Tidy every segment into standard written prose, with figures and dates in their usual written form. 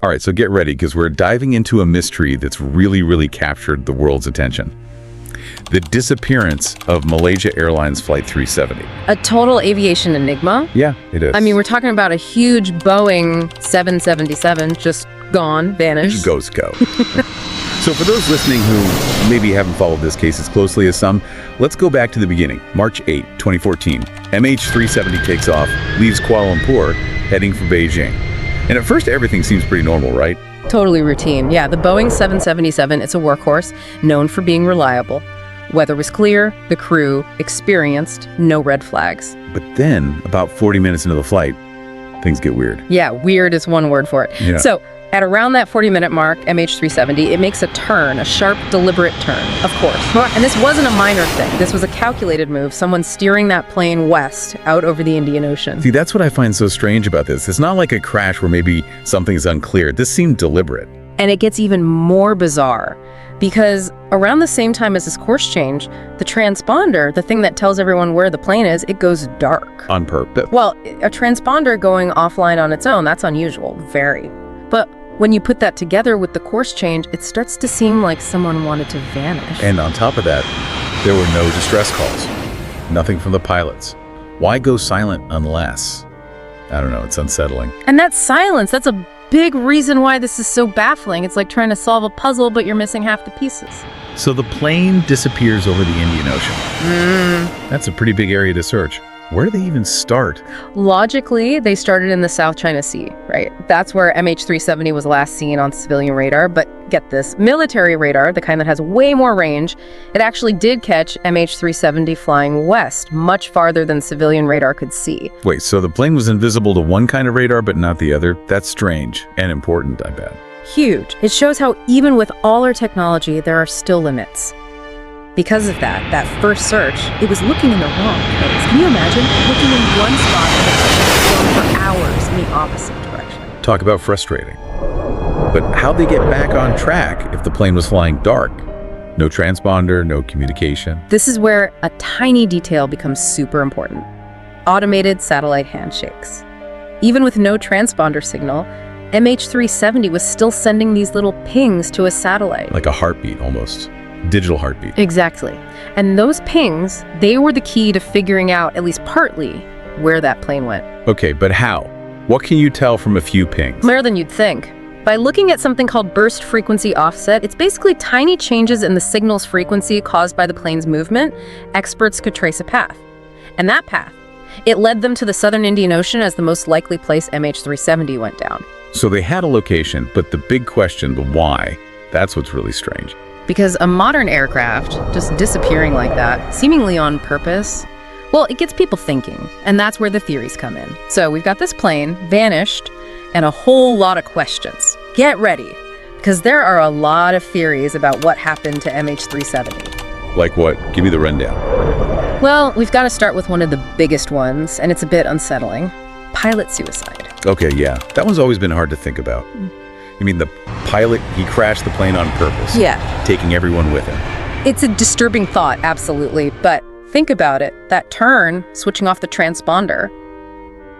All right, so get ready, because we're diving into a mystery that's really, really captured the world's attention. The disappearance of Malaysia Airlines Flight 370. A total aviation enigma? Yeah, it is. I mean, we're talking about a huge Boeing 777 just gone, vanished. Go. So for those listening who maybe haven't followed this case as closely as some, let's go back to the beginning. March 8, 2014. MH370 takes off, leaves Kuala Lumpur, heading for Beijing. And at first, everything seems pretty normal, right? Totally routine. Yeah, the Boeing 777, it's a workhorse, known for being reliable. Weather was clear, the crew experienced, no red flags. But then, about 40 minutes into the flight, things get weird. Yeah, weird is one word for it. Yeah. So, at around that 40-minute mark, MH370, it makes a turn, a sharp, deliberate turn, of course. And this wasn't a minor thing. This was a calculated move, someone steering that plane west out over the Indian Ocean. See, that's what I find so strange about this. It's not like a crash where maybe something's unclear. This seemed deliberate. And it gets even more bizarre, because around the same time as this course change, the transponder, the thing that tells everyone where the plane is, it goes dark. On purpose. Well, a transponder going offline on its own, that's unusual, very. But when you put that together with the course change, it starts to seem like someone wanted to vanish. And on top of that, there were no distress calls. Nothing from the pilots. Why go silent unless? I don't know, it's unsettling. And that silence, that's a big reason why this is so baffling. It's like trying to solve a puzzle, but you're missing half the pieces. So the plane disappears over the Indian Ocean. That's a pretty big area to search. Where do they even start? Logically, they started in the South China Sea, right? That's where MH370 was last seen on civilian radar. But get this, military radar, the kind that has way more range, it actually did catch MH370 flying west, much farther than civilian radar could see. Wait, so the plane was invisible to one kind of radar but not the other? That's strange and important, I bet. Huge. It shows how even with all our technology, there are still limits. Because of that first search, it was looking in the wrong place. Can you imagine? Looking in one spot and going for hours in the opposite direction. Talk about frustrating. But how'd they get back on track if the plane was flying dark? No transponder, no communication. This is where a tiny detail becomes super important. Automated satellite handshakes. Even with no transponder signal, MH370 was still sending these little pings to a satellite. Like a heartbeat, almost. Digital heartbeat. Exactly. And those pings, they were the key to figuring out, at least partly, where that plane went. Okay, but how? What can you tell from a few pings? More than you'd think. By looking at something called burst frequency offset, it's basically tiny changes in the signal's frequency caused by the plane's movement. Experts could trace a path. And that path, it led them to the southern Indian Ocean as the most likely place MH370 went down. So they had a location, but the big question, the why, that's what's really strange. Because a modern aircraft just disappearing like that, seemingly on purpose, well, it gets people thinking, and that's where the theories come in. So we've got this plane, vanished, and a whole lot of questions. Get ready, because there are a lot of theories about what happened to MH370. Like what? Give me the rundown. Well, we've got to start with one of the biggest ones, and it's a bit unsettling. Pilot suicide. Okay, yeah. That one's always been hard to think about. You mean the pilot, he crashed the plane on purpose? Yeah. Taking everyone with him. It's a disturbing thought, absolutely. But think about it. That turn, switching off the transponder,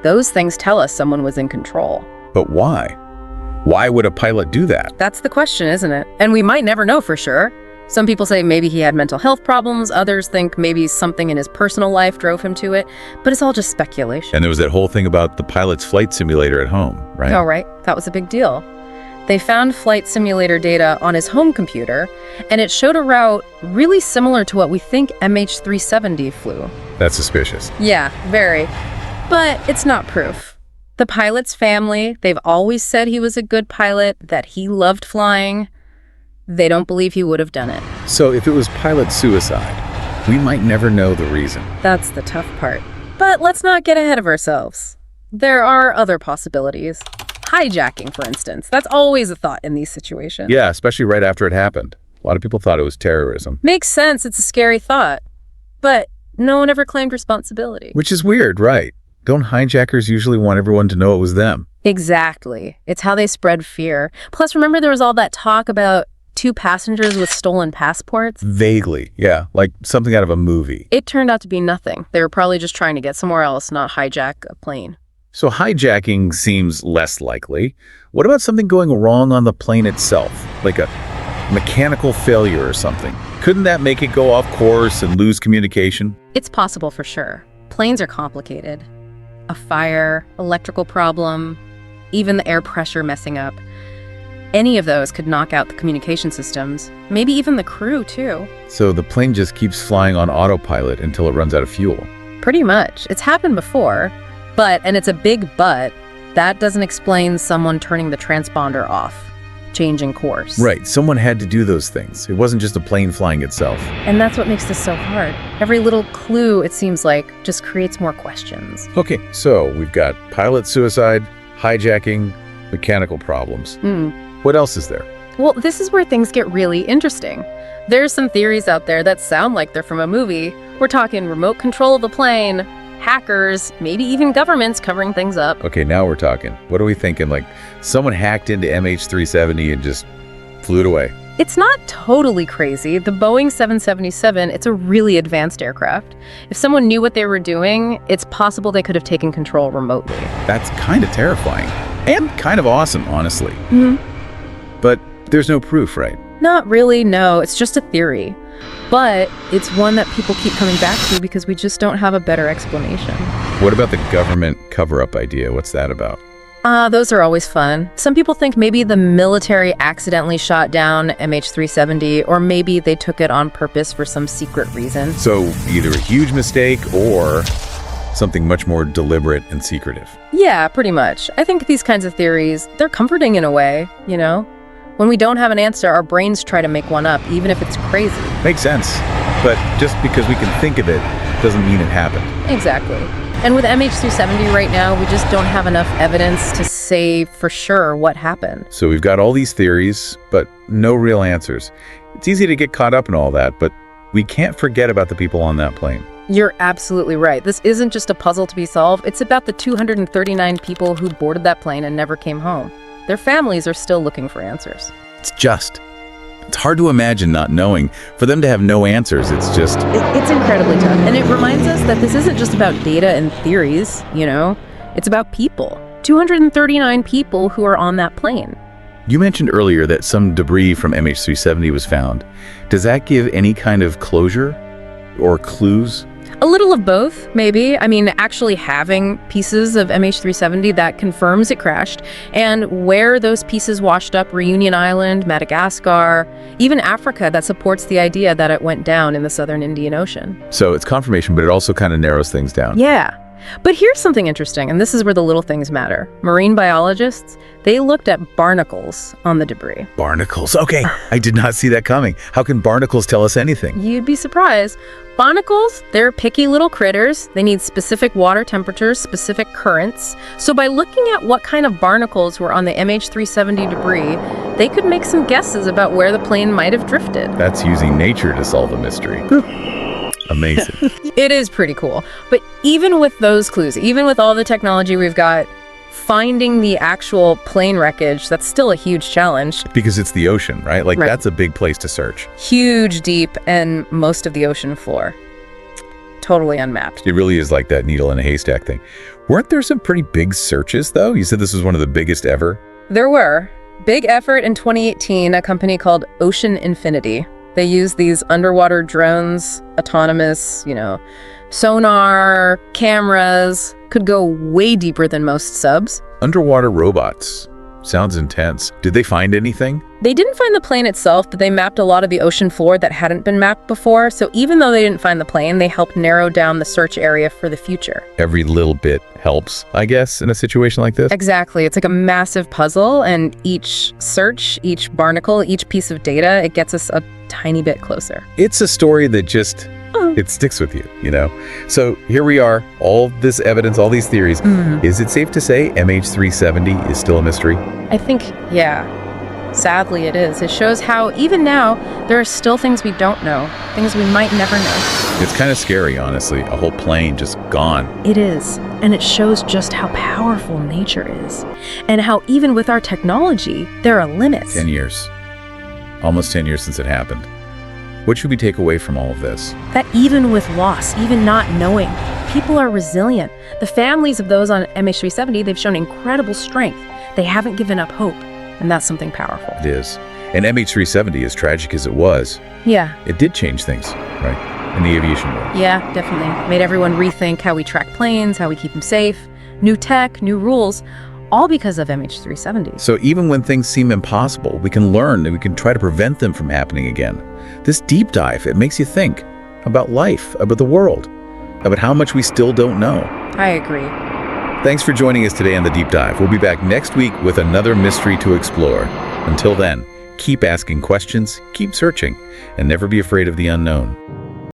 those things tell us someone was in control. But why? Why would a pilot do that? That's the question, isn't it? And we might never know for sure. Some people say maybe he had mental health problems. Others think maybe something in his personal life drove him to it. But it's all just speculation. And there was that whole thing about the pilot's flight simulator at home, right? Oh, right. That was a big deal. They found flight simulator data on his home computer, and it showed a route really similar to what we think MH370 flew. That's suspicious. Yeah, very. But it's not proof. The pilot's family, they've always said he was a good pilot, that he loved flying. They don't believe he would have done it. So if it was pilot suicide, we might never know the reason. That's the tough part. But let's not get ahead of ourselves. There are other possibilities. Hijacking, for instance. That's always a thought in these situations. Yeah, especially right after it happened. A lot of people thought it was terrorism. Makes sense. It's a scary thought. But no one ever claimed responsibility. Which is weird, right? Don't hijackers usually want everyone to know it was them? Exactly. It's how they spread fear. Plus, remember there was all that talk about 2 passengers with stolen passports? Vaguely, yeah. Like something out of a movie. It turned out to be nothing. They were probably just trying to get somewhere else, not hijack a plane. So hijacking seems less likely. What about something going wrong on the plane itself, like a mechanical failure or something? Couldn't that make it go off course and lose communication? It's possible for sure. Planes are complicated. A fire, electrical problem, even the air pressure messing up. Any of those could knock out the communication systems, maybe even the crew too. So the plane just keeps flying on autopilot until it runs out of fuel. Pretty much. It's happened before, and it's a big but, that doesn't explain someone turning the transponder off, changing course. Right, someone had to do those things. It wasn't just a plane flying itself. And that's what makes this so hard. Every little clue, it seems like, just creates more questions. Okay, so we've got pilot suicide, hijacking, mechanical problems. What else is there? Well, this is where things get really interesting. There's some theories out there that sound like they're from a movie. We're talking remote control of the plane, hackers, maybe even governments covering things up. Okay, now we're talking. What are we thinking? Like someone hacked into MH370 and just flew it away? It's not totally crazy. The Boeing 777, it's a really advanced aircraft. If someone knew what they were doing, it's possible they could have taken control remotely. That's kind of terrifying. And kind of awesome, honestly. But there's no proof, right? Not really, no. It's just a theory. But it's one that people keep coming back to because we just don't have a better explanation. What about the government cover-up idea? What's that about? Those are always fun. Some people think maybe the military accidentally shot down MH370, or maybe they took it on purpose for some secret reason. So either a huge mistake or something much more deliberate and secretive. Yeah, pretty much. I think these kinds of theories, they're comforting in a way, you know? When we don't have an answer, our brains try to make one up, even if it's crazy. Makes sense. But just because we can think of it doesn't mean it happened. Exactly. And with MH370 right now, we just don't have enough evidence to say for sure what happened. So we've got all these theories, but no real answers. It's easy to get caught up in all that, but we can't forget about the people on that plane. You're absolutely right. This isn't just a puzzle to be solved. It's about the 239 people who boarded that plane and never came home. Their families are still looking for answers. It's hard to imagine not knowing. For them to have no answers, it's incredibly tough. And it reminds us that this isn't just about data and theories, you know? It's about people. 239 people who are on that plane. You mentioned earlier that some debris from MH370 was found. Does that give any kind of closure or clues? A little of both, maybe. I mean, actually having pieces of MH370 that confirms it crashed, and where those pieces washed up, Reunion Island, Madagascar, even Africa, that supports the idea that it went down in the southern Indian Ocean. So it's confirmation, but it also kind of narrows things down. Yeah. But here's something interesting, and this is where the little things matter. Marine biologists, they looked at barnacles on the debris. Barnacles. Okay, I did not see that coming. How can barnacles tell us anything? You'd be surprised. Barnacles, they're picky little critters. They need specific water temperatures, specific currents. So by looking at what kind of barnacles were on the MH370 debris, they could make some guesses about where the plane might have drifted. That's using nature to solve a mystery. Amazing. It is pretty cool. But even with those clues, even with all the technology we've got, finding the actual plane wreckage, that's still a huge challenge. Because it's the ocean, right? Right. That's a big place to search. Huge, deep, and most of the ocean floor. Totally unmapped. It really is like that needle in a haystack thing. Weren't there some pretty big searches, though? You said this was one of the biggest ever? There were. Big effort in 2018, a company called Ocean Infinity. They use these underwater drones, autonomous, sonar, cameras, could go way deeper than most subs. Underwater robots. Sounds intense. Did they find anything? They didn't find the plane itself, but they mapped a lot of the ocean floor that hadn't been mapped before. So even though they didn't find the plane, they helped narrow down the search area for the future. Every little bit helps, I guess, in a situation like this? Exactly. It's like a massive puzzle, and each search, each barnacle, each piece of data, it gets us a tiny bit closer. It's a story that just, it sticks with you, So here we are, all this evidence, all these theories. Is it safe to say MH370 is still a mystery? I think, yeah. Sadly, it is. It shows how, even now, there are still things we don't know, things we might never know. It's kind of scary, honestly. A whole plane just gone. It is. And it shows just how powerful nature is. And how even with our technology, there are limits. 10 years. Almost 10 years since it happened. What should we take away from all of this? That even with loss, even not knowing, people are resilient. The families of those on MH370, they've shown incredible strength. They haven't given up hope, and that's something powerful. It is. And MH370, as tragic as it was, Yeah, it did change things, right? In the aviation world. yeah, definitely. Made everyone rethink how we track planes, how we keep them safe, new tech, new rules, all because of MH370. So even when things seem impossible, we can learn and we can try to prevent them from happening again. This deep dive, it makes you think about life, about the world, about how much we still don't know. I agree. Thanks for joining us today on The Deep Dive. We'll be back next week with another mystery to explore. Until then, keep asking questions, keep searching, and never be afraid of the unknown.